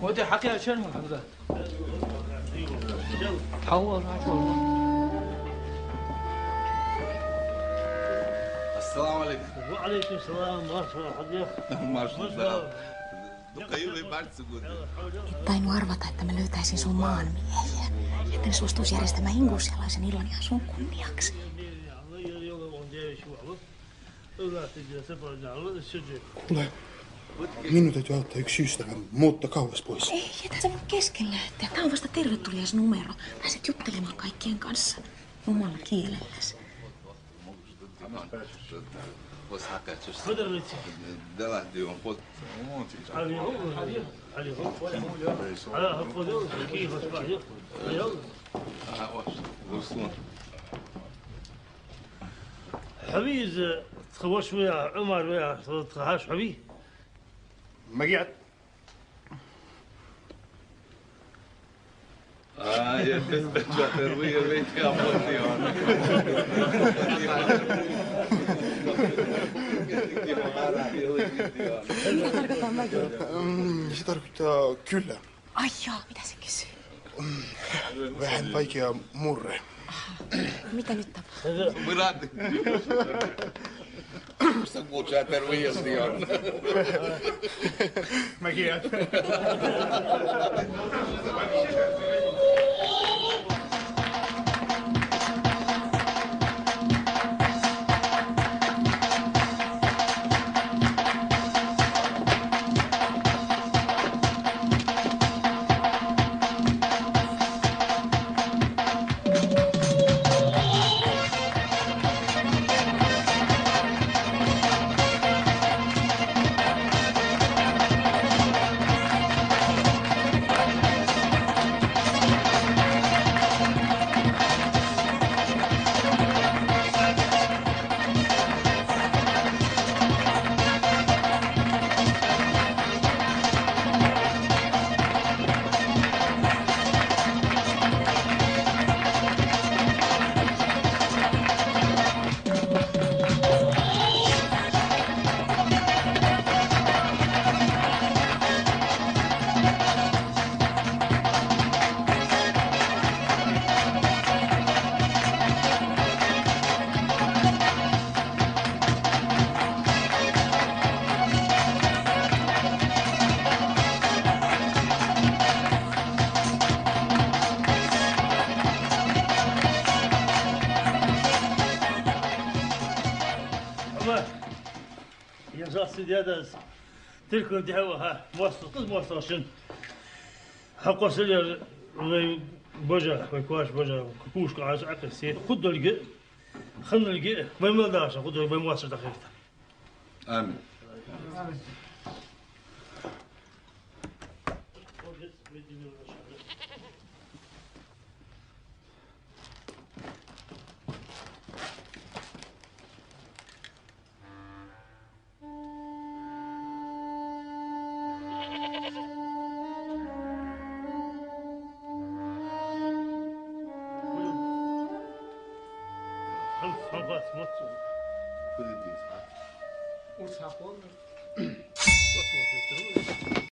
ودي حكي شنو الحمد حول السلام عليكم. وعليكم السلام ورحمة الله. Tainnut arvata, että mä löytäisin sun maanmiehiä. Että ne suostuis järjestämään ingusialaisen ilon ihan sun kunniaksi. Kuule, minun täytyy auttaa yksi ystävä muuttaa kauas pois. Ei, jätä sä mun kesken lähteä. Tää on vasta tervetuliaisnumero. Pääset juttelemaan kaikkien kanssa omalla kielelläsi. حبيز تخوش ويا عمر ويا تخاش حبي ما قعد يا كسبة تروية بيت يا موتي. Mitä tarkoittaa mäkin? Se tarkoittaa kyllä. Ai jaa, mitä se kysyy? Vähän vaikea murre. Mitä nyt tapahtuu? مراد سموتها تروية صيام. ما قعد يا صاحبي سيدي هذا تلكم دعوة موصل شن حق سلير بوجا ويكواش بوجا كوش كعاش عكس سير خدوا الجي خلنا الجي ما يمداش خدوا ما موصل دقيقة. آمين. كل الدين صح؟ وصحابه